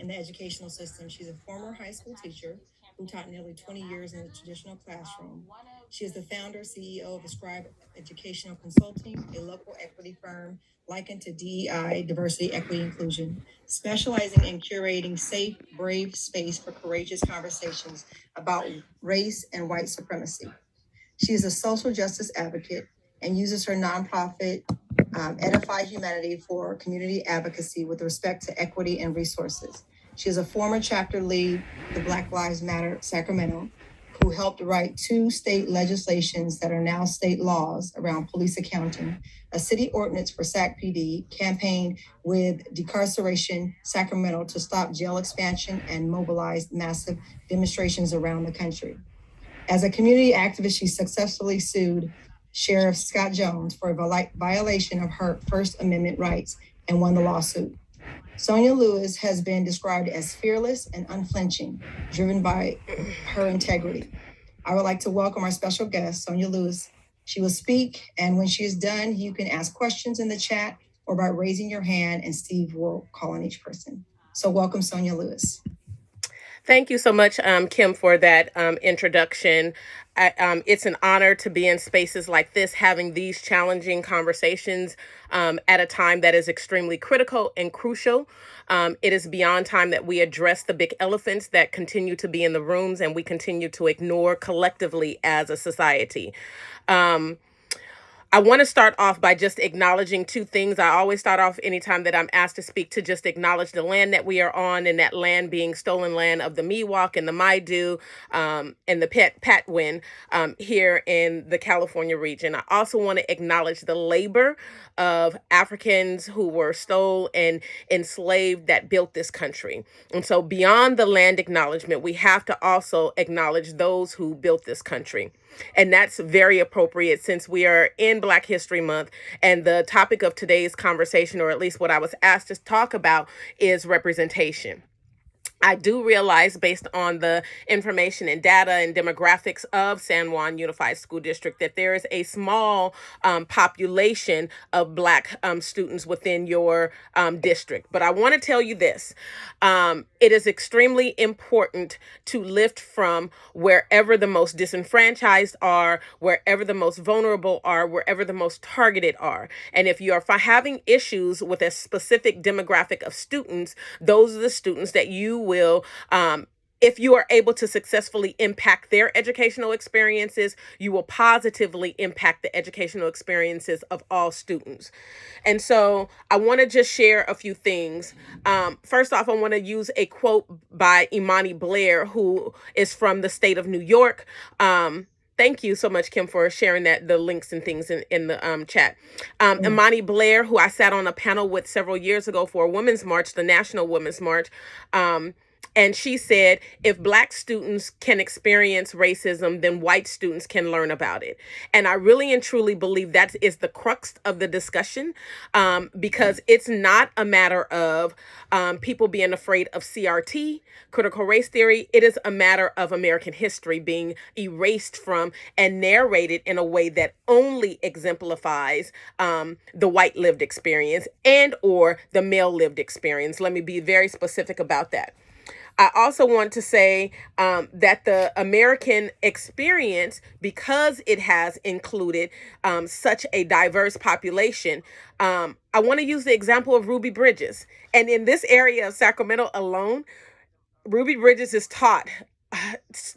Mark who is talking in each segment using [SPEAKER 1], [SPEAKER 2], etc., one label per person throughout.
[SPEAKER 1] in the educational system. She's a former high school teacher who taught nearly 20 years in the traditional classroom. She is the founder, CEO of Ascribe Educational Consulting, a local equity firm likened to DEI, diversity, equity, inclusion, specializing in curating safe, brave space for courageous conversations about race and white supremacy. She is a social justice advocate and uses her nonprofit, Edify Humanity, for community advocacy with respect to equity and resources. She is a former chapter lead, the Black Lives Matter Sacramento, who helped write 2 state legislations that are now state laws around police accounting, a city ordinance for SAC PD, campaigned with Decarceration Sacramento to stop jail expansion, and mobilized massive demonstrations around the country. As a community activist, she successfully sued Sheriff Scott Jones for a violation of her First Amendment rights and won the lawsuit. Sonia Lewis has been described as fearless and unflinching, driven by her integrity. I would like to welcome our special guest, Sonia Lewis. She will speak, and when she is done, you can ask questions in the chat or by raising your hand, and Steve will call on each person. So welcome, Sonia Lewis.
[SPEAKER 2] Thank you so much, Kim, for that introduction. It's an honor to be in spaces like this, having these challenging conversations at a time that is extremely critical and crucial. It is beyond time that we address the big elephants that continue to be in the rooms and we continue to ignore collectively as a society. I want to start off by just acknowledging 2 things. I always start off anytime that I'm asked to speak to just acknowledge the land that we are on, and that land being stolen land of the Miwok and the Maidu and the Patwin here in the California region. I also want to acknowledge the labor of Africans who were stole and enslaved that built this country. And so beyond the land acknowledgement, we have to also acknowledge those who built this country. And that's very appropriate since we are in Black History Month, and the topic of today's conversation, or at least what I was asked to talk about, is representation. I do realize, based on the information and data and demographics of San Juan Unified School District, that there is a small population of Black students within your district. But I want to tell you this. It is extremely important to lift from wherever the most disenfranchised are, wherever the most vulnerable are, wherever the most targeted are. And if you are having issues with a specific demographic of students, those are the students that you will, if you are able to successfully impact their educational experiences, you will positively impact the educational experiences of all students. And so I want to just share a few things. First off, I want to use a quote by Imani Blair, who is from the state of New York. Thank you so much, Kim, for sharing the links and things in the chat. Imani Blair, who I sat on a panel with several years ago for a Women's March, the National Women's March, and she said, if Black students can experience racism, then white students can learn about it. And I really and truly believe that is the crux of the discussion, because it's not a matter of people being afraid of CRT, critical race theory. It is a matter of American history being erased from and narrated in a way that only exemplifies the white lived experience and or the male lived experience. Let me be very specific about that. I also want to say that the American experience, because it has included such a diverse population, I want to use the example of Ruby Bridges. And in this area of Sacramento alone, Ruby Bridges is taught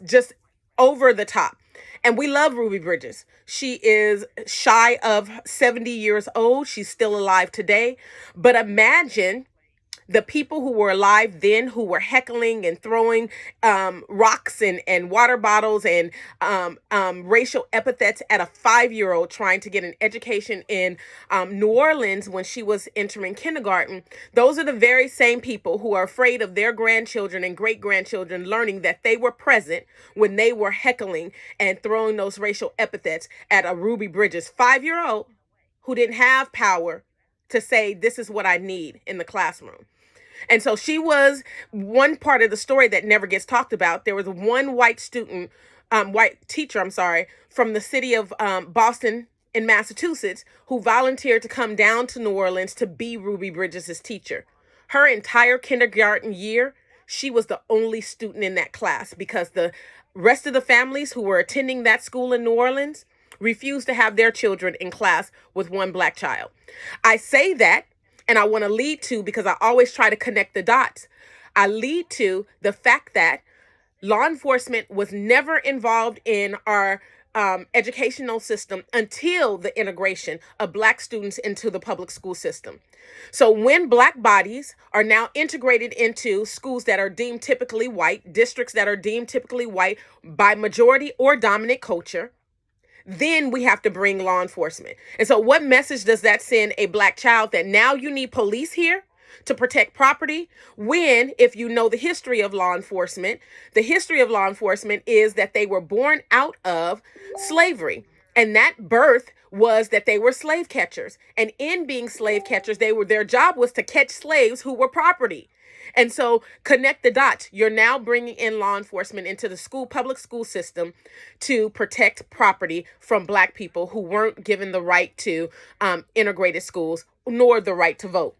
[SPEAKER 2] just over the top. And we love Ruby Bridges. She is shy of 70 years old. She's still alive today. But imagine the people who were alive then, who were heckling and throwing rocks and water bottles and racial epithets at a 5-year-old trying to get an education in New Orleans when she was entering kindergarten. Those are the very same people who are afraid of their grandchildren and great-grandchildren learning that they were present when they were heckling and throwing those racial epithets at a Ruby Bridges 5-year-old who didn't have power to say, this is what I need in the classroom. And so she was one part of the story that never gets talked about. There was one white teacher, from the city of Boston in Massachusetts, who volunteered to come down to New Orleans to be Ruby Bridges' teacher. Her entire kindergarten year, she was the only student in that class because the rest of the families who were attending that school in New Orleans refused to have their children in class with one black child. I say that, and I want to lead to, because I always try to connect the dots, I lead to the fact that law enforcement was never involved in our educational system until the integration of black students into the public school system. So when black bodies are now integrated into schools that are deemed typically white, districts that are deemed typically white by majority or dominant culture, then we have to bring law enforcement. And so what message does that send a black child, that now you need police here to protect property, when, if you know the history of law enforcement, the history of law enforcement is that they were born out of slavery. And that birth was that they were slave catchers. And in being slave catchers, their job was to catch slaves who were property. And so connect the dots. You're now bringing in law enforcement into the public school system to protect property from black people who weren't given the right to integrated schools, nor the right to vote.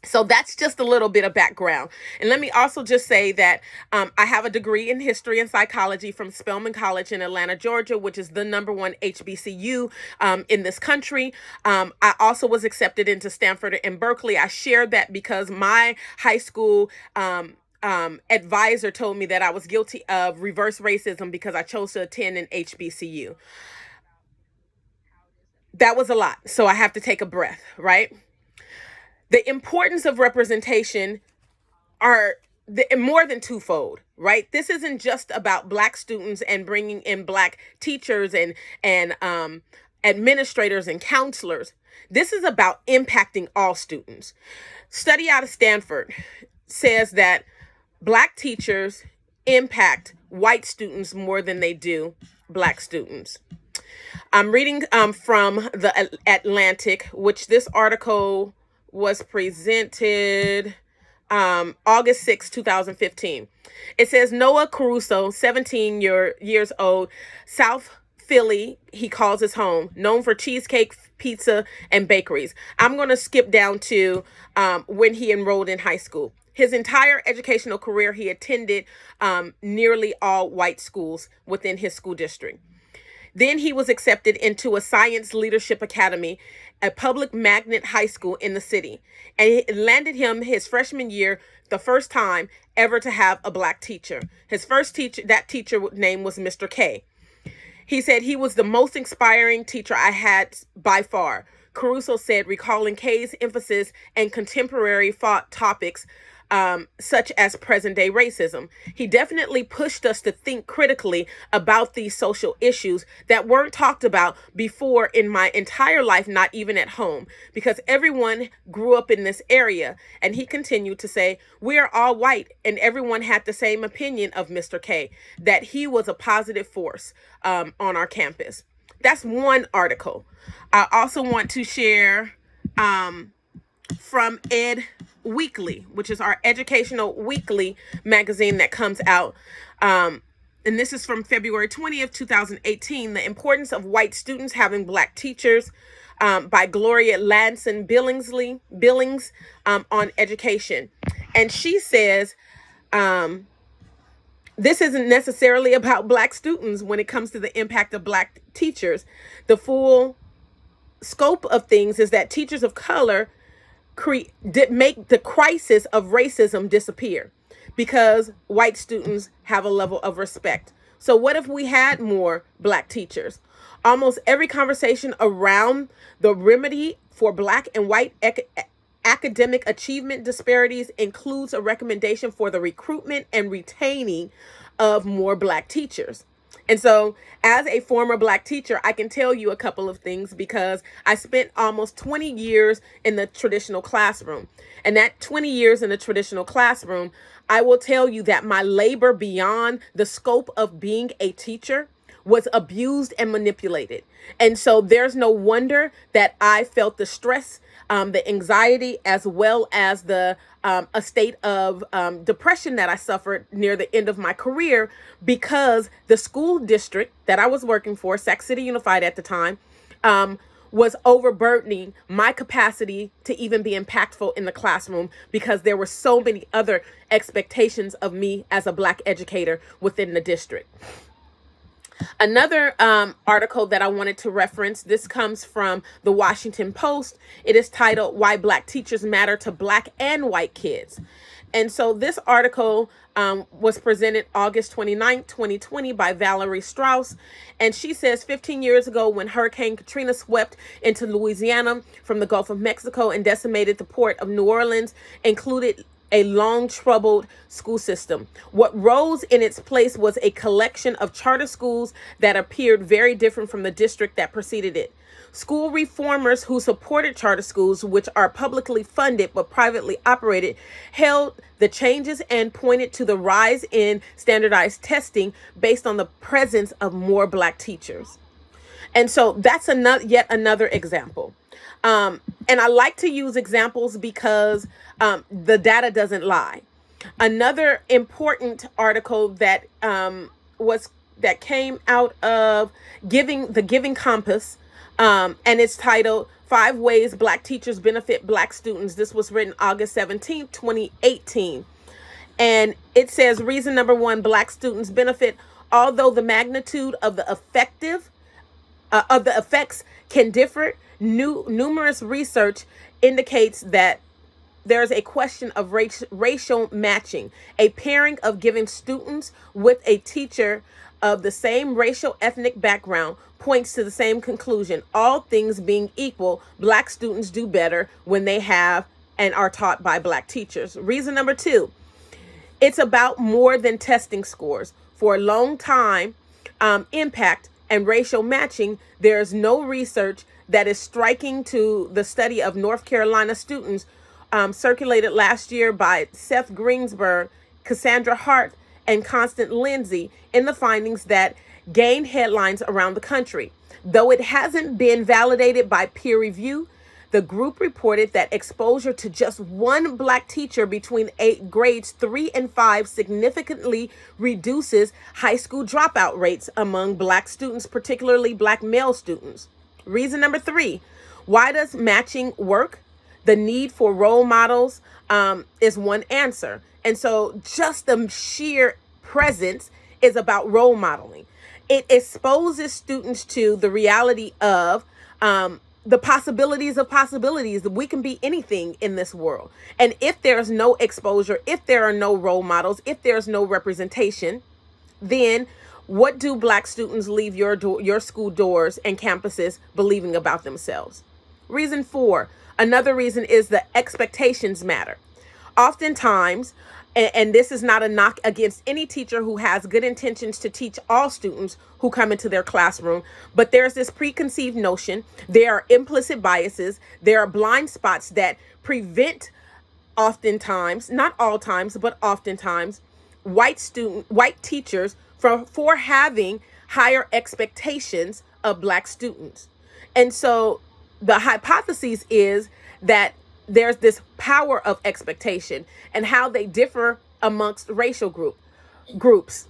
[SPEAKER 2] So that's just a little bit of background. And let me also just say that I have a degree in history and psychology from Spelman College in Atlanta, Georgia, which is the -- HBCU in this country. I also was accepted into Stanford and Berkeley. I shared that because my high school advisor told me that I was guilty of reverse racism because I chose to attend an HBCU. That was a lot. So I have to take a breath, right? The importance of representation are more than twofold, right? This isn't just about black students and bringing in black teachers and administrators and counselors. This is about impacting all students. Study out of Stanford says that black teachers impact white students more than they do black students. I'm reading from the Atlantic, which this article was presented August 6, 2015. It says Noah Caruso, 17 years old, South Philly, he calls his home, known for cheesecake, pizza, and bakeries. I'm going to skip down to when he enrolled in high school. His entire educational career, he attended nearly all white schools within his school district. Then he was accepted into a science leadership academy, a public magnet high school in the city. And it landed him his freshman year, the first time ever to have a black teacher. His first teacher, that teacher name was Mr. K. He said he was the most inspiring teacher I had by far. Caruso said, recalling K's emphasis and contemporary thought topics such as present-day racism. He definitely pushed us to think critically about these social issues that weren't talked about before in my entire life, not even at home, because everyone grew up in this area. And he continued to say, we are all white, and everyone had the same opinion of Mr. K, that he was a positive force on our campus. That's one article. I also want to share from Ed Weekly, which is our educational weekly magazine that comes out. And this is from February 20th, 2018. The Importance of White Students Having Black Teachers by Gloria Ladson Billings on education. And she says, this isn't necessarily about black students when it comes to the impact of black teachers. The scope of things is that teachers of color make the crisis of racism disappear because white students have a level of respect. So what if we had more black teachers? Almost every conversation around the remedy for black and white academic achievement disparities includes a recommendation for the recruitment and retaining of more black teachers. And so as a former black teacher, I can tell you a couple of things because I spent almost 20 years in the traditional classroom. And that 20 years in the traditional classroom, I will tell you that my labor beyond the scope of being a teacher was abused and manipulated. And so there's no wonder that I felt the stress, the anxiety, as well as a state of depression that I suffered near the end of my career, because the school district that I was working for, Sac City Unified at the time, was overburdening my capacity to even be impactful in the classroom because there were so many other expectations of me as a Black educator within the district. Another article that I wanted to reference, this comes from the Washington Post. It is titled Why Black Teachers Matter to Black and White Kids. And so this article was presented August 29th, 2020 by Valerie Strauss. And she says 15 years ago, when Hurricane Katrina swept into Louisiana from the Gulf of Mexico and decimated the port of New Orleans, included a long troubled school system. What rose in its place was a collection of charter schools that appeared very different from the district that preceded it. School reformers who supported charter schools, which are publicly funded but privately operated, hailed the changes and pointed to the rise in standardized testing based on the presence of more Black teachers. And so that's yet another example. And I like to use examples because the data doesn't lie. Another important article that came out of the Giving Compass, and it's titled 5 Ways Black Teachers Benefit Black Students. This was written August 17th, 2018. And it says reason number 1, Black students benefit, although the magnitude of the effects can differ. Numerous research indicates that there's a question of racial matching. A pairing of giving students with a teacher of the same racial ethnic background points to the same conclusion. All things being equal, Black students do better when they have and are taught by Black teachers. Reason number 2, it's about more than testing scores. For a long time, impact and racial matching, there is no research that is striking to the study of North Carolina students circulated last year by Seth Greensburg, Cassandra Hart, and Constance Lindsay in the findings that gained headlines around the country. Though it hasn't been validated by peer review, the group reported that exposure to just one Black teacher between grades 3 and 5 significantly reduces high school dropout rates among Black students, particularly Black male students. Reason number 3, why does matching work? The need for role models is one answer. And so just the sheer presence is about role modeling. It exposes students to the reality of the possibilities of possibilities. We can be anything in this world. And if there's no exposure, if there are no role models, if there's no representation, then what do Black students leave your school doors and campuses believing about themselves? Reason 4, another reason is the expectations matter. Oftentimes, and this is not a knock against any teacher who has good intentions to teach all students who come into their classroom, but there's this preconceived notion, there are implicit biases, there are blind spots that prevent oftentimes, not all times, but oftentimes, white teachers for having higher expectations of Black students. And so the hypothesis is that there's this power of expectation and how they differ amongst racial groups.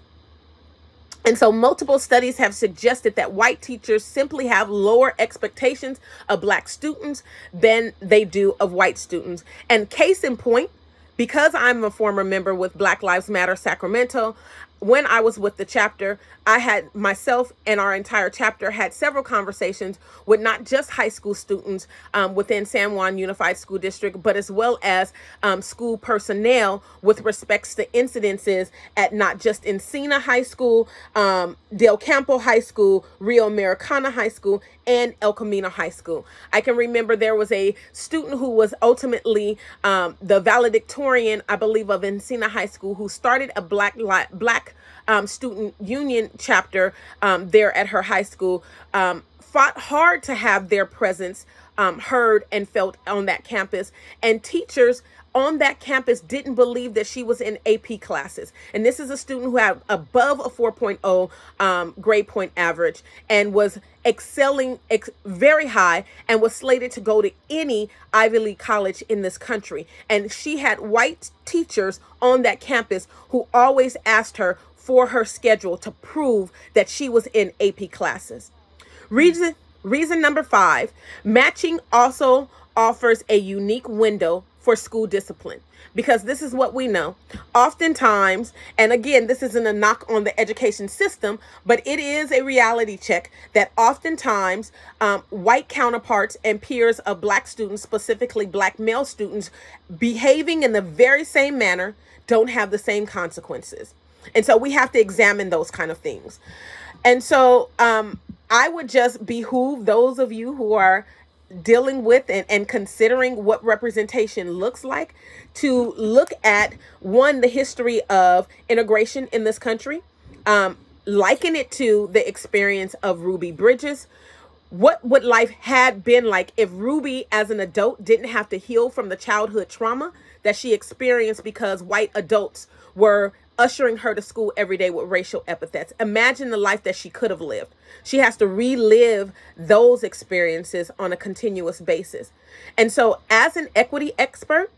[SPEAKER 2] And so multiple studies have suggested that white teachers simply have lower expectations of Black students than they do of white students. And case in point, because I'm a former member with Black Lives Matter Sacramento, when I was with the chapter, I had myself and our entire chapter had several conversations with not just high school students within San Juan Unified School District, but as well as school personnel with respects to incidences at not just Encina High School, Del Campo High School, Rio Americana High School, and El Camino High School. I can remember there was a student who was ultimately the valedictorian, I believe, of Encina High School, who started a Black student union chapter there at her high school, fought hard to have their presence heard and felt on that campus. And teachers on that campus didn't believe that she was in AP classes. And this is a student who had above a 4.0 grade point average and was excelling very high and was slated to go to any Ivy League college in this country. And she had white teachers on that campus who always asked her for her schedule to prove that she was in AP classes. Reason Reason number 5, matching also offers a unique window for school discipline, because this is what we know. Oftentimes, and again, this isn't a knock on the education system, but it is a reality check that oftentimes white counterparts and peers of black students, specifically black male students, behaving in the very same manner don't have the same consequences. And so we have to examine those kind of things. And so I would just behoove those of you who are dealing with and considering what representation looks like to look at, one, the history of integration in this country, liken it to the experience of Ruby Bridges. What would life had been like if Ruby as an adult didn't have to heal from the childhood trauma that she experienced because white adults were ushering her to school every day with racial epithets? Imagine the life that she could have lived. She has to relive those experiences on a continuous basis. And so as an equity expert,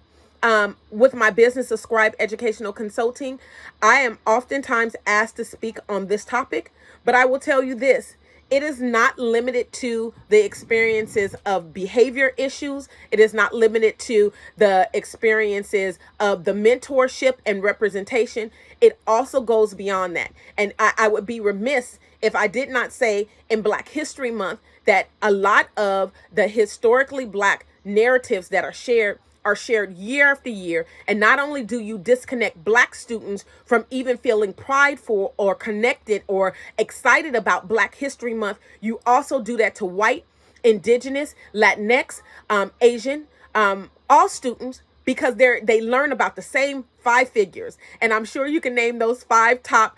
[SPEAKER 2] with my business of Scribe Educational Consulting, I am oftentimes asked to speak on this topic, but I will tell you this. It is not limited to the experiences of behavior issues. It is not limited to the experiences of the mentorship and representation. It also goes beyond that. And I would be remiss if I did not say in Black History Month that a lot of the historically Black narratives that are shared year after year. And not only do you disconnect Black students from even feeling prideful or connected or excited about Black History Month, you also do that to white, indigenous, Latinx, Asian, all students, because they learn about the same 5 figures. And I'm sure you can name those 5 top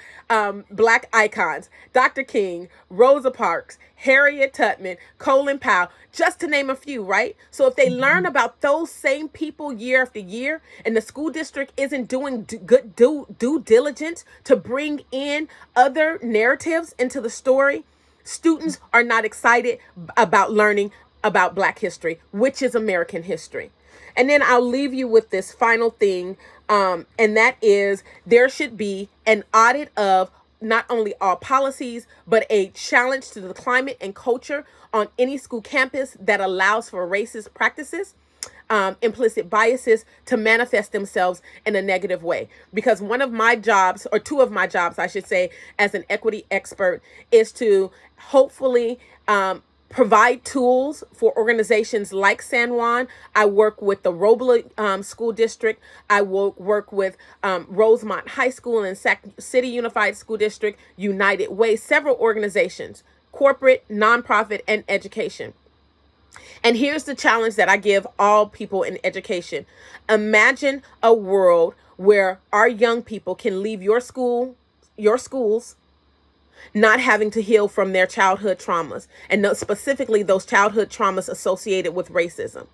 [SPEAKER 2] Black icons: Dr. King, Rosa Parks, Harriet Tubman, Colin Powell, just to name a few, right? So if they learn about those same people year after year, and the school district isn't doing good due diligence to bring in other narratives into the story, students are not excited about learning about Black history, which is American history. And then I'll leave you with this final thing, and that is there should be an audit of not only all policies, but a challenge to the climate and culture on any school campus that allows for racist practices, implicit biases to manifest themselves in a negative way. Because one of my jobs, or 2 of my jobs, I should say, as an equity expert, is to hopefully provide tools for organizations like San Juan. I work with the Roebler School District. I work with Rosemont High School and Sac City Unified School District, United Way, several organizations, corporate, nonprofit, and education. And here's the challenge that I give all people in education. Imagine a world where our young people can leave your schools, not having to heal from their childhood traumas, and specifically those childhood traumas associated with racism.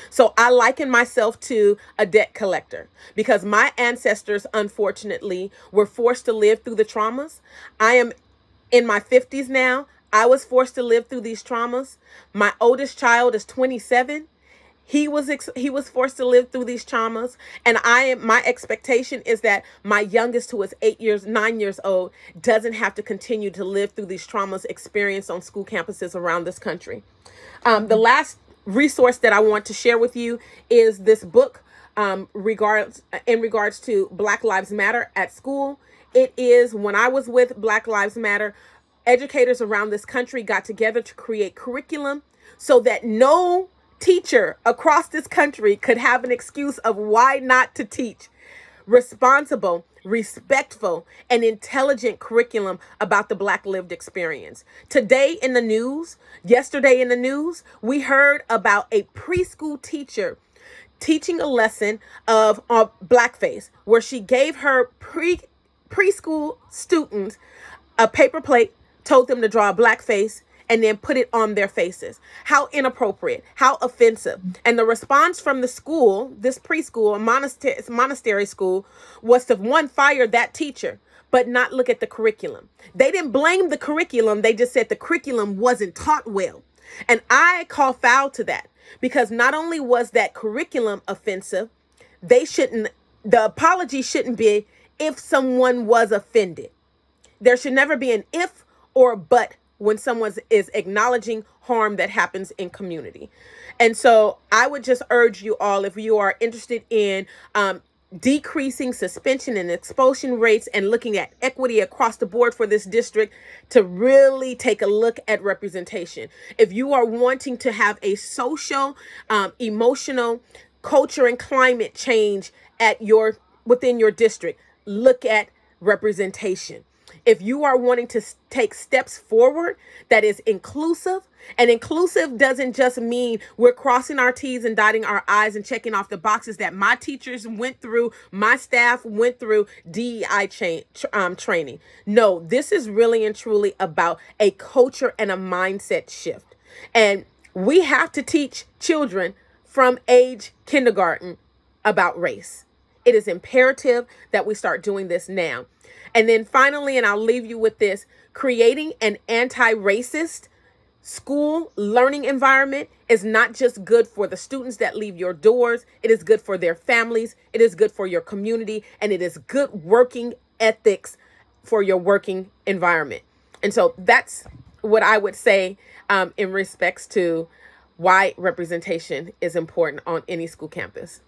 [SPEAKER 2] So I liken myself to a debt collector because my ancestors, unfortunately, were forced to live through the traumas. I am in my 50s now. I was forced to live through these traumas. My oldest child is 27. He was forced to live through these traumas, and my expectation is that my youngest, who is 9 years old, doesn't have to continue to live through these traumas experienced on school campuses around this country. The last resource that I want to share with you is this book in regards to Black Lives Matter at school. It is, when I was with Black Lives Matter, educators around this country got together to create curriculum so that no teacher across this country could have an excuse of why not to teach responsible, respectful, and intelligent curriculum about the Black lived experience. Yesterday in the news, we heard about a preschool teacher teaching a lesson of blackface, where she gave her preschool students a paper plate, told them to draw a blackface, and then put it on their faces. How inappropriate, how offensive. And the response from the school, this preschool, a monastery school, was to, 1, fire that teacher, but not look at the curriculum. They didn't blame the curriculum. They just said the curriculum wasn't taught well. And I call foul to that, because not only was that curriculum offensive, the apology shouldn't be if someone was offended. There should never be an if or but when someone is acknowledging harm that happens in community. And so I would just urge you all, if you are interested in decreasing suspension and expulsion rates and looking at equity across the board for this district, to really take a look at representation. If you are wanting to have a social, emotional, culture and climate change at your within your district, look at representation. If you are wanting to take steps forward that is inclusive, and inclusive doesn't just mean we're crossing our T's and dotting our I's and checking off the boxes that my teachers went through, my staff went through DEI training. No, this is really and truly about a culture and a mindset shift. And we have to teach children from age kindergarten about race. It is imperative that we start doing this now. And then finally, and I'll leave you with this, creating an anti-racist school learning environment is not just good for the students that leave your doors. It is good for their families. It is good for your community. And it is good working ethics for your working environment. And so that's what I would say in respects to why representation is important on any school campus.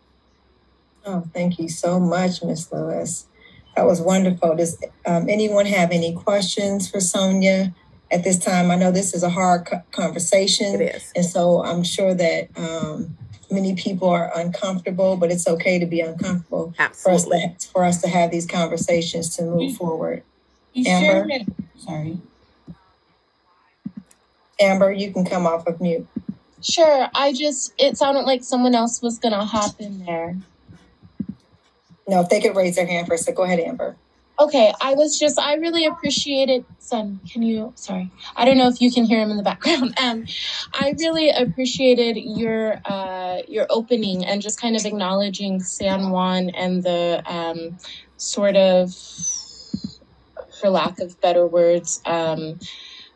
[SPEAKER 1] Oh, thank you so much, Ms. Lewis. That was wonderful. Does anyone have any questions for Sonia at this time? I know this is a hard conversation.
[SPEAKER 2] It is.
[SPEAKER 1] And so I'm sure that many people are uncomfortable, but it's okay to be uncomfortable.
[SPEAKER 2] Absolutely.
[SPEAKER 1] For us to have these conversations to move forward.
[SPEAKER 3] Amber?
[SPEAKER 1] Amber?
[SPEAKER 3] Sorry.
[SPEAKER 1] Amber, you can come off of mute.
[SPEAKER 3] Sure. It sounded like someone else was going to hop in there.
[SPEAKER 1] No, if they could raise their hand first. So go ahead, Amber.
[SPEAKER 3] Okay. I really appreciated, son, sorry. I don't know if you can hear him in the background. I really appreciated your opening and just kind of acknowledging San Juan and the sort of, for lack of better words,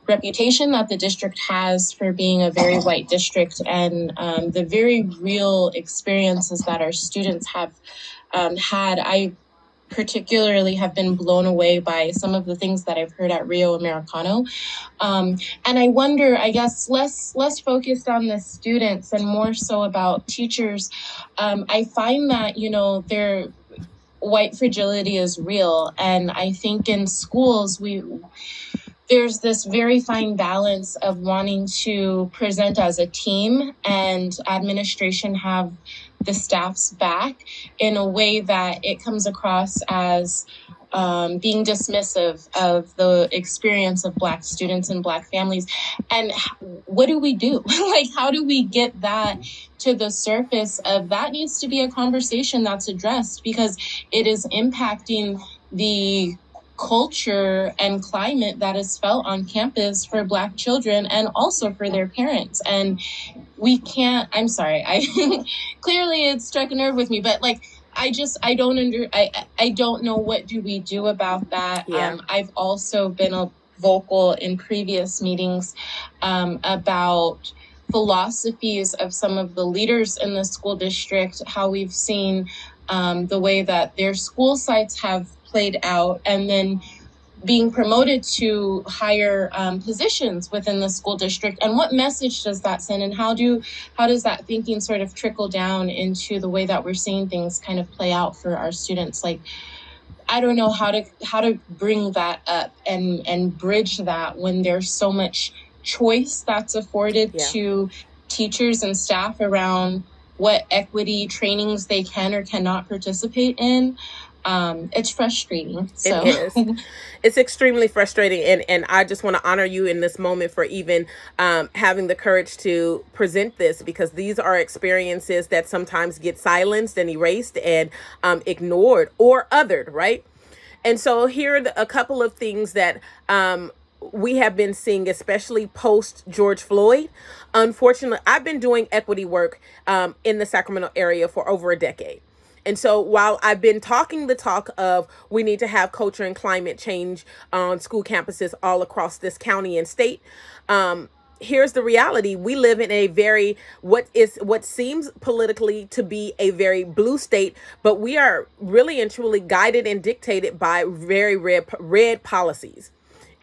[SPEAKER 3] reputation that the district has for being a very white district, and the very real experiences that our students have had. I particularly have been blown away by some of the things that I've heard at Rio Americano. And I wonder, I guess, less focused on the students and more so about teachers. I find that, their white fragility is real. And I think in schools, there's this very fine balance of wanting to present as a team and administration have the staff's back in a way that it comes across as being dismissive of the experience of Black students and Black families. And what do we do? Like, how do we get that to the surface of that? Needs to be a conversation that's addressed, because it is impacting the culture and climate that is felt on campus for Black children and also for their parents. And we can't, I'm sorry, clearly it struck a nerve with me, but like, I don't know, what do we do about that?
[SPEAKER 2] Yeah.
[SPEAKER 3] I've also been vocal in previous meetings about philosophies of some of the leaders in the school district, how we've seen the way that their school sites have played out, and then being promoted to higher positions within the school district. And what message does that send? And how does that thinking sort of trickle down into the way that we're seeing things kind of play out for our students? Like, I don't know how to bring that up and bridge that when there's so much choice that's afforded to teachers and staff around what equity trainings they can or cannot participate in. It's frustrating. So.
[SPEAKER 2] It is. It's extremely frustrating. And I just want to honor you in this moment for even having the courage to present this, because these are experiences that sometimes get silenced and erased and ignored or othered, right? And so here are a couple of things that we have been seeing, especially post George Floyd. Unfortunately, I've been doing equity work in the Sacramento area for over a decade. And so while I've been talking the talk of we need to have culture and climate change on school campuses all across this county and state, here's the reality. We live in a very, what seems politically to be a very blue state, but we are really and truly guided and dictated by very red policies.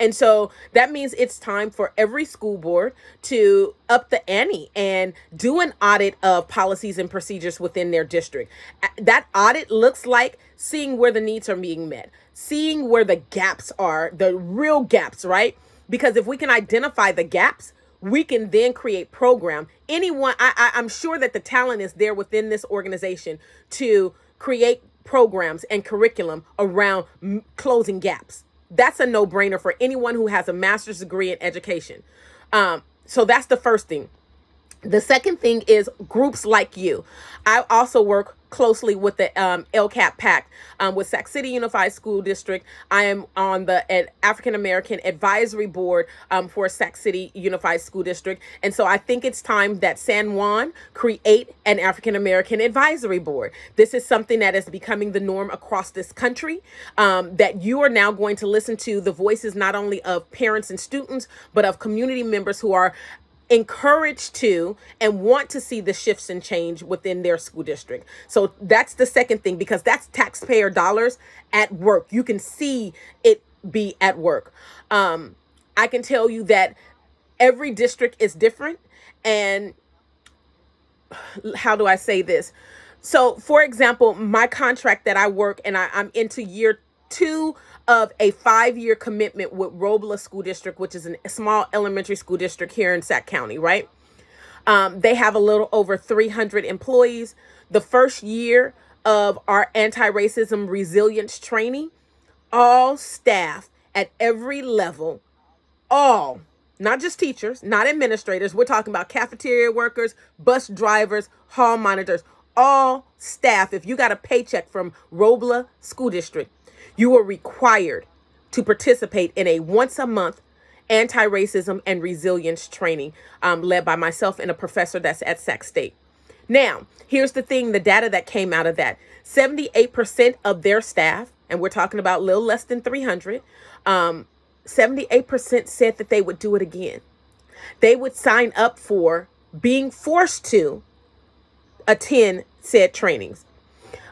[SPEAKER 2] And so that means it's time for every school board to up the ante and do an audit of policies and procedures within their district. That audit looks like seeing where the needs are being met, seeing where the gaps are, the real gaps, right? Because if we can identify the gaps, we can then create program. I'm sure that the talent is there within this organization to create programs and curriculum around closing gaps. That's a no-brainer for anyone who has a master's degree in education. So that's the first thing. The second thing is groups like you. I also work closely with the LCAP PAC with Sac City Unified School District. I am on the African American Advisory Board for Sac City Unified School District. And so I think it's time that San Juan create an African American Advisory Board. This is something that is becoming the norm across this country, that you are now going to listen to the voices not only of parents and students, but of community members who are encouraged to and want to see the shifts and change within their school district. So that's the second thing, because that's taxpayer dollars at work. You can see it be at work. I can tell you that every district is different. And how do I say this? So, for example, my contract that I work, and I'm into year 2 of a 5-year commitment with Robla School District, which is a small elementary school district here in Sac County, right? They have a little over 300 employees. The first year of our anti-racism resilience training, all staff at every level, all, not just teachers, not administrators, we're talking about cafeteria workers, bus drivers, hall monitors, all staff. If you got a paycheck from Robla School District, you are required to participate in a once a month anti-racism and resilience training led by myself and a professor that's at Sac State. Now, here's the thing, the data that came out of that: 78% of their staff, and we're talking about a little less than 300, 78% said that they would do it again. They would sign up for being forced to attend said trainings.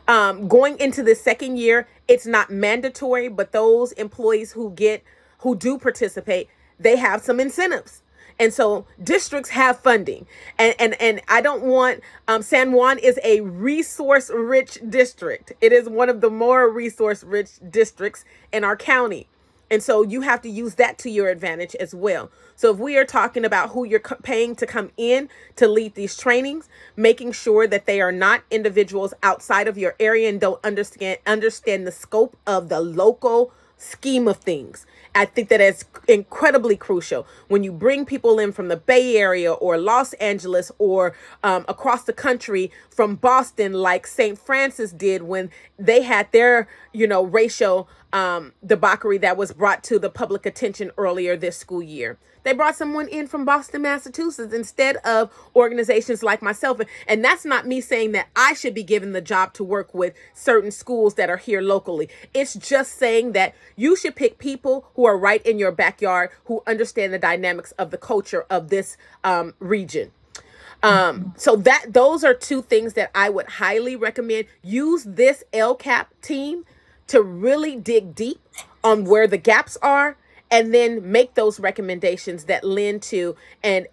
[SPEAKER 2] Going into the second year, it's not mandatory, but those employees who do participate, they have some incentives. And so districts have funding. And I don't want, San Juan is a resource-rich district. It is one of the more resource-rich districts in our county. And so you have to use that to your advantage as well. So if we are talking about who you're paying to come in to lead these trainings, making sure that they are not individuals outside of your area and don't understand the scope of the local scheme of things. I think that is incredibly crucial. When you bring people in from the Bay Area or Los Angeles or across the country from Boston, like St. Francis did when they had their, racial debauchery that was brought to the public attention earlier this school year. They brought someone in from Boston, Massachusetts, instead of organizations like myself. And that's not me saying that I should be given the job to work with certain schools that are here locally. It's just saying that you should pick people who are right in your backyard, who understand the dynamics of the culture of this region. So those are two things that I would highly recommend. Use this LCAP team to really dig deep on where the gaps are, and then make those recommendations that lend to an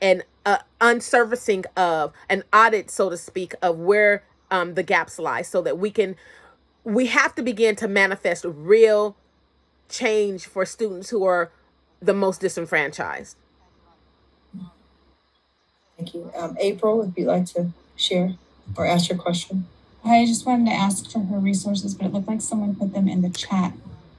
[SPEAKER 2] unsurfacing of an audit, so to speak, of where the gaps lie, so that we have to begin to manifest real change for students who are the most disenfranchised.
[SPEAKER 1] Thank you. April, if you'd like to share or ask your question.
[SPEAKER 4] I just wanted to ask for her resources, but it looked like someone put them in the chat.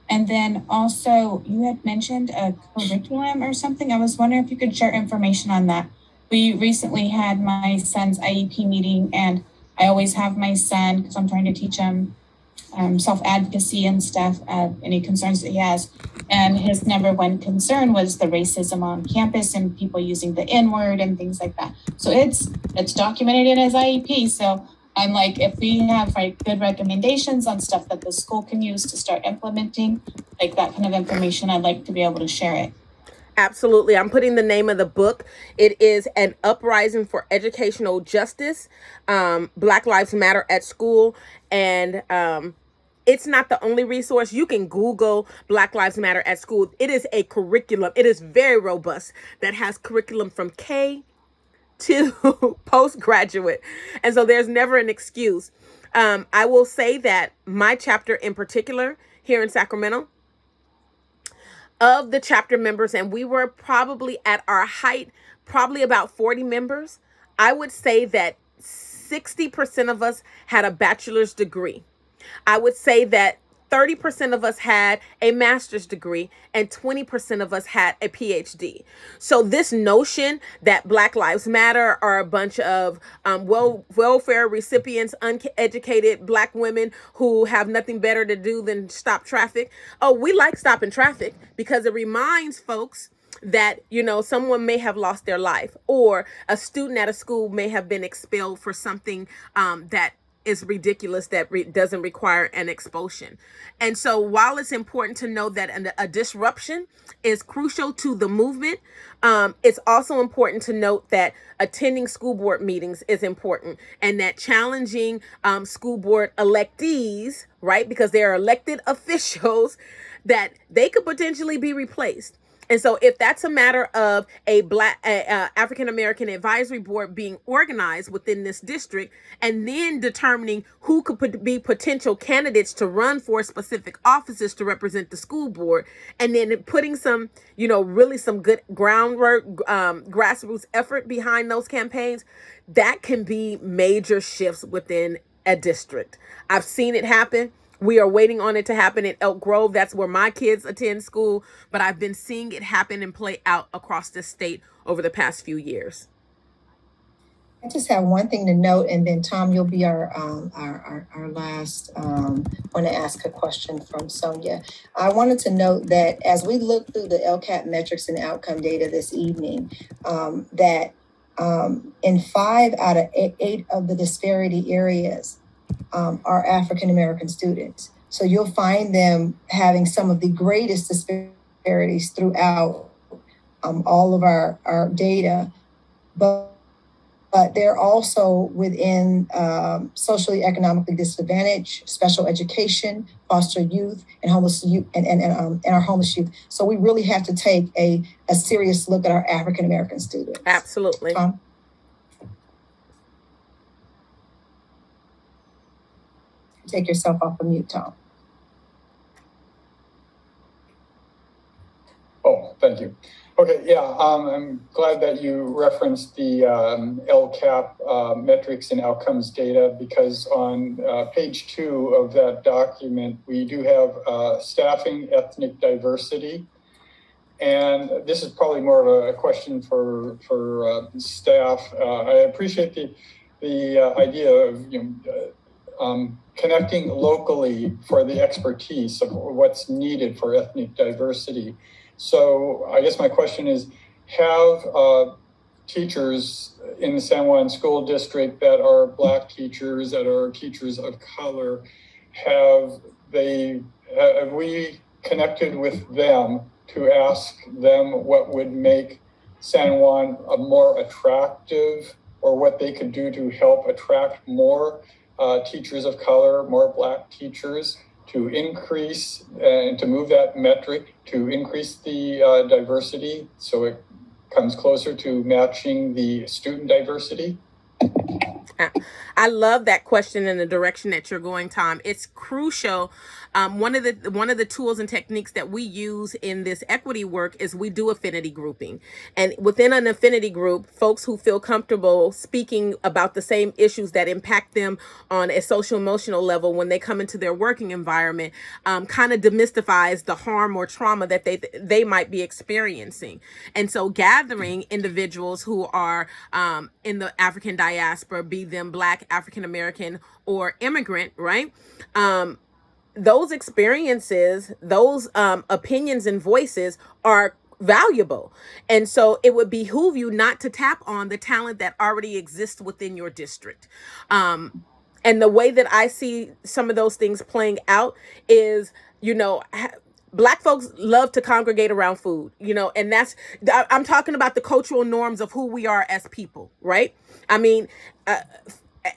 [SPEAKER 4] And then also, you had mentioned a curriculum or something. I was wondering if you could share information on that. We recently had my son's IEP meeting, and I always have my son, because I'm trying to teach him self-advocacy and stuff, any concerns that he has. And his number one concern was the racism on campus and people using the N-word and things like that. So it's documented in his IEP. So I'm like, if we have good recommendations on stuff that the school can use to start implementing, like that kind of information, I'd like to be able to share it.
[SPEAKER 2] Absolutely. I'm putting the name of the book. It is An Uprising for Educational Justice, Black Lives Matter at School. And It's not the only resource. You can Google Black Lives Matter at school. It is a curriculum. It is very robust that has curriculum from K to postgraduate. And so there's never an excuse. I will say that my chapter in particular here in Sacramento, of the chapter members, and we were probably at our height, probably about 40 members, I would say that 60% of us had a bachelor's degree. I would say that 30% of us had a master's degree and 20% of us had a PhD. So this notion that Black Lives Matter are a bunch of welfare recipients, uneducated Black women who have nothing better to do than stop traffic. Oh, we like stopping traffic because it reminds folks that, you know, someone may have lost their life, or a student at a school may have been expelled for something that is ridiculous, that doesn't require an expulsion. And so while it's important to know that a disruption is crucial to the movement, it's also important to note that attending school board meetings is important, and that challenging school board electees, right, because they're elected officials, that they could potentially be replaced. And so if that's a matter of a African American advisory board being organized within this district, and then determining who could be potential candidates to run for specific offices to represent the school board, and then putting some, you know, really some good groundwork, grassroots effort behind those campaigns, that can be major shifts within a district. I've seen it happen. We are waiting on it to happen in Elk Grove. That's where my kids attend school. But I've been seeing it happen and play out across the state over the past few years.
[SPEAKER 1] I just have one thing to note, and then Tom, you'll be our last one to ask a question from Sonia. I wanted to note that as we look through the LCAP metrics and outcome data this evening, that in 5 out of 8 of the disparity areas, are African American students. So you'll find them having some of the greatest disparities throughout all of our data, but they're also within socially economically disadvantaged, special education, foster youth, and homeless youth, and our homeless youth. So we really have to take a serious look at our African American students.
[SPEAKER 2] Absolutely.
[SPEAKER 1] Take yourself off of mute, Tom.
[SPEAKER 5] Oh, thank you. Okay, yeah, I'm glad that you referenced the LCAP metrics and outcomes data, because on page 2 of that document, we do have staffing ethnic diversity. And this is probably more of a question for staff. I appreciate the idea of, you know, connecting locally for the expertise of what's needed for ethnic diversity. So I guess my question is, have teachers in the San Juan School District that are Black teachers, that are teachers of color, have we connected with them to ask them what would make San Juan a more attractive, or what they could do to help attract more teachers of color, more Black teachers, to increase and to move that metric, to increase the diversity so it comes closer to matching the student diversity?
[SPEAKER 2] I love that question and the direction that you're going, Tom. It's crucial. One of the tools and techniques that we use in this equity work is we do affinity grouping. And within an affinity group, folks who feel comfortable speaking about the same issues that impact them on a social emotional level when they come into their working environment, kind of demystifies the harm or trauma that they might be experiencing. And so gathering individuals who are in the African diaspora, be them Black, African American, or immigrant, right? Those experiences, those opinions and voices are valuable. And so it would behoove you not to tap on the talent that already exists within your district. And the way that I see some of those things playing out is, you know, Black folks love to congregate around food, you know, and I'm talking about the cultural norms of who we are as people, right? I mean,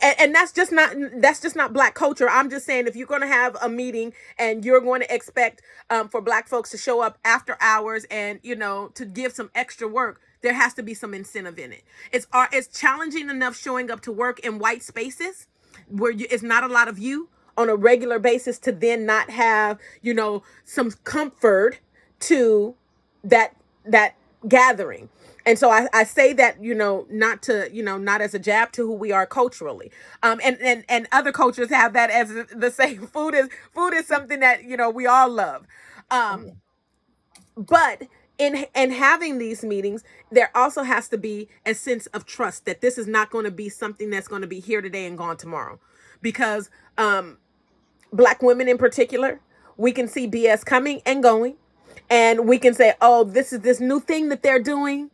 [SPEAKER 2] And that's just not Black culture. I'm just saying, if you're going to have a meeting and you're going to expect for Black folks to show up after hours and to give some extra work, there has to be some incentive in it. It's challenging enough showing up to work in white spaces where it's not a lot of you on a regular basis, to then not have some comfort to that gathering. And so I say that, not as a jab to who we are culturally. And other cultures have that as the same. Food is something that, we all love. But in having these meetings, there also has to be a sense of trust that this is not going to be something that's going to be here today and gone tomorrow. Because Black women in particular, we can see BS coming and going. And we can say, oh, this is this new thing that they're doing.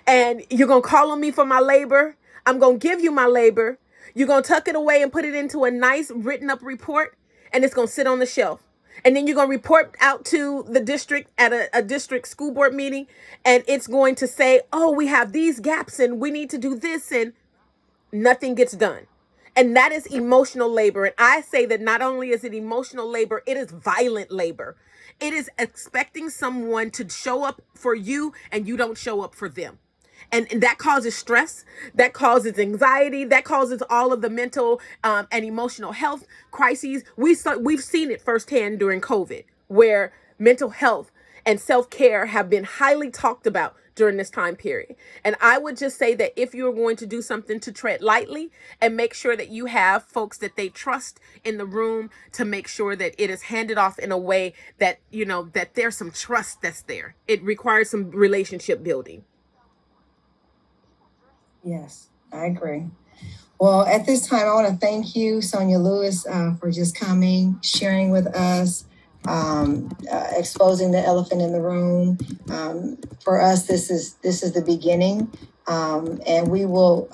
[SPEAKER 2] And you're going to call on me for my labor. I'm going to give you my labor. You're going to tuck it away and put it into a nice written up report. And it's going to sit on the shelf. And then you're going to report out to the district at a district school board meeting. And it's going to say, oh, we have these gaps and we need to do this. And nothing gets done. And that is emotional labor. And I say that not only is it emotional labor, it is violent labor. It is expecting someone to show up for you and you don't show up for them. And that causes stress, that causes anxiety, that causes all of the mental and emotional health crises. We've seen it firsthand during COVID, where mental health and self-care have been highly talked about during this time period. And I would just say that if you're going to do something, to tread lightly and make sure that you have folks that they trust in the room, to make sure that it is handed off in a way that, that there's some trust that's there. It requires some relationship building.
[SPEAKER 1] Yes, I agree. Well, at this time, I want to thank you, Sonia Lewis, for just coming, sharing with us, exposing the elephant in the room. For us, this is the beginning, and we will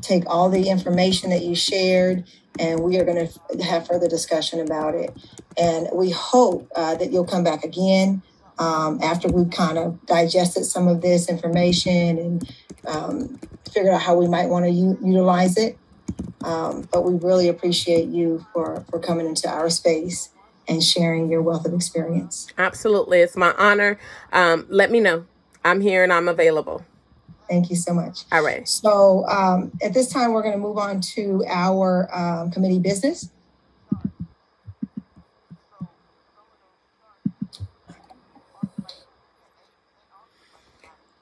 [SPEAKER 1] take all the information that you shared, and we are going to have further discussion about it. And we hope that you'll come back again after we've kind of digested some of this information and figured out how we might want to utilize it. But we really appreciate you for coming into our space and sharing your wealth of experience.
[SPEAKER 2] Absolutely. It's my honor. Let me know. I'm here and I'm available.
[SPEAKER 1] Thank you so much.
[SPEAKER 2] All right.
[SPEAKER 1] So at this time, we're going to move on to our committee business.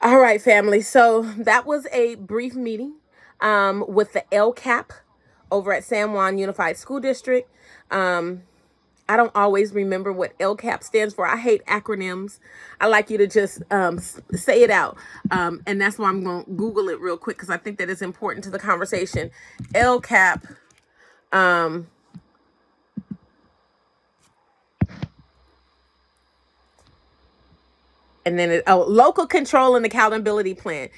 [SPEAKER 2] All right, family. So that was a brief meeting with the LCAP over at San Juan Unified School District. I don't always remember what LCAP stands for. I hate acronyms. I like you to just say it out. And that's why I'm going to Google it real quick, because I think that is important to the conversation. LCAP. And then local control and accountability plan.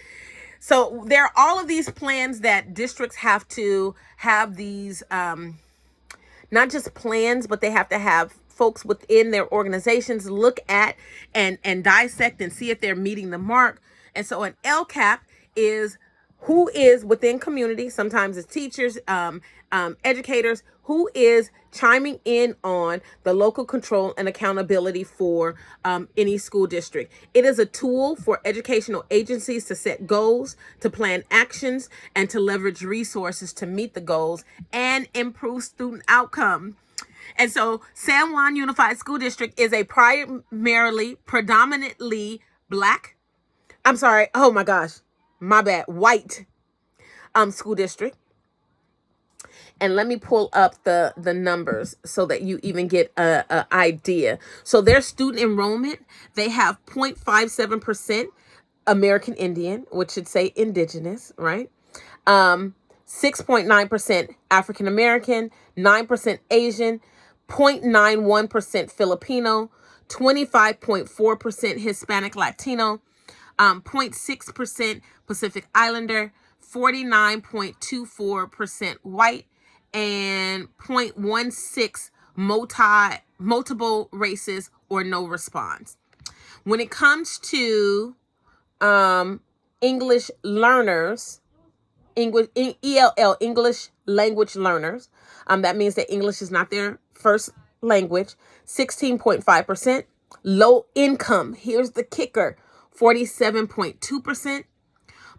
[SPEAKER 2] So there are all of these plans that districts have to have these, not just plans, but they have to have folks within their organizations look at and dissect and see if they're meeting the mark. And so an LCAP is who is within community, sometimes it's teachers, educators, who is chiming in on the local control and accountability for any school district. It is a tool for educational agencies to set goals, to plan actions, and to leverage resources to meet the goals and improve student outcome. And so San Juan Unified School District is a predominantly Black, white school district. And let me pull up the numbers so that you even get a idea. So their student enrollment, they have 0.57% American Indian, which should say indigenous, right? 6.9% African American, 9% Asian, 0.91% Filipino, 25.4% Hispanic Latino, 0.6% Pacific Islander, 49.24% white, and 0.16 multiple races or no response. When it comes to English learners, ELL, English language learners. That means that English is not their first language. 16.5%. Low income. Here's the kicker. 47.2%.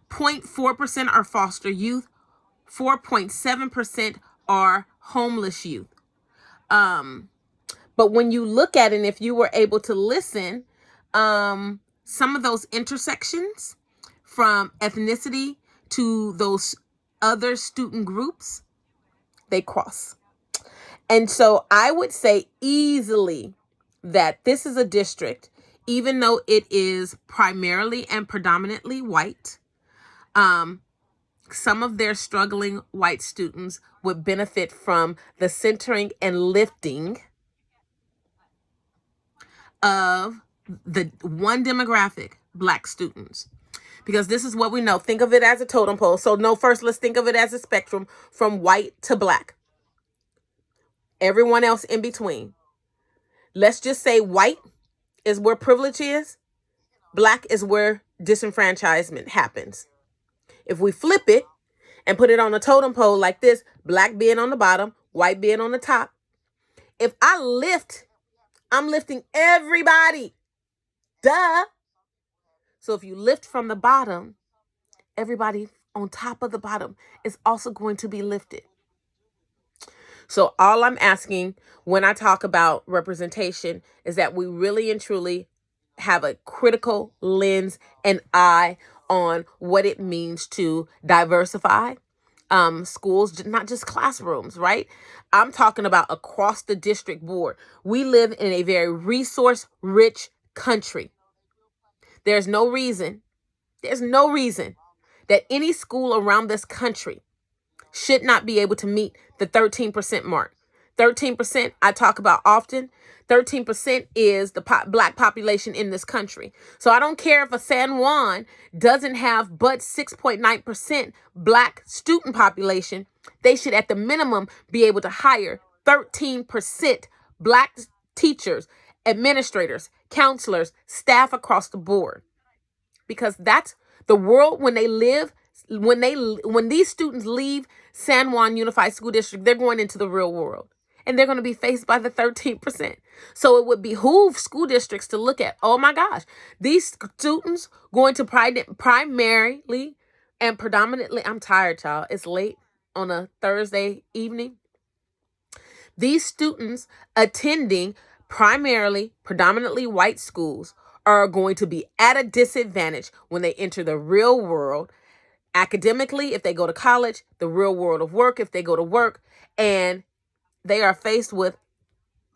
[SPEAKER 2] 0.4% are foster youth. 4.7% are homeless youth. But when you look at it, and if you were able to listen, some of those intersections from ethnicity to those other student groups, they cross. And so I would say easily that this is a district, even though it is primarily and predominantly white, some of their struggling white students would benefit from the centering and lifting of the one demographic, Black students. Because this is what we know. Think of it as a totem pole. So no, first let's think of it as a spectrum from white to Black. Everyone else in between. Let's just say white is where privilege is. Black is where disenfranchisement happens. If we flip it and put it on a totem pole like this, Black being on the bottom, white being on the top. If I lift, I'm lifting everybody. Duh. So if you lift from the bottom, everybody on top of the bottom is also going to be lifted. So all I'm asking when I talk about representation is that we really and truly have a critical lens and eye on what it means to diversify schools, not just classrooms, right? I'm talking about across the district board. We live in a very resource-rich country. There's no reason that any school around this country should not be able to meet the 13% mark. 13%, I talk about often. 13% is the Black population in this country. So I don't care if a San Juan doesn't have but 6.9% Black student population. They should at the minimum be able to hire 13% Black teachers, administrators, counselors, staff across the board. Because that's the world when they live. When these students leave San Juan Unified School District, they're going into the real world and they're going to be faced by the 13%. So it would behoove school districts to look at, oh my gosh, these students going to primarily and predominantly, I'm tired, y'all. It's late on a Thursday evening. These students attending primarily, predominantly white schools are going to be at a disadvantage when they enter the real world. Academically, if they go to college, the real world of work, if they go to work, and they are faced with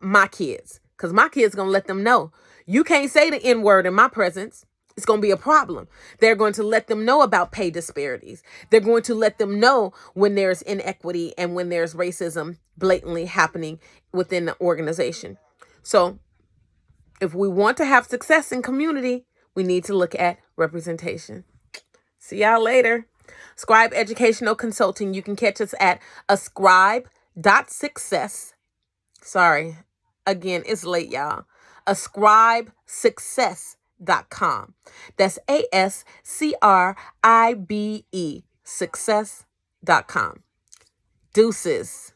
[SPEAKER 2] my kids, because my kids going to let them know, you can't say the N-word in my presence. It's going to be a problem. They're going to let them know about pay disparities. They're going to let them know when there's inequity and when there's racism blatantly happening within the organization. So if we want to have success in community, we need to look at representation. See y'all later. Scribe Educational Consulting. You can catch us at ascribe.success. Sorry. Again, it's late, y'all. Ascribesuccess.com. That's ASCRIBE success.com. Deuces.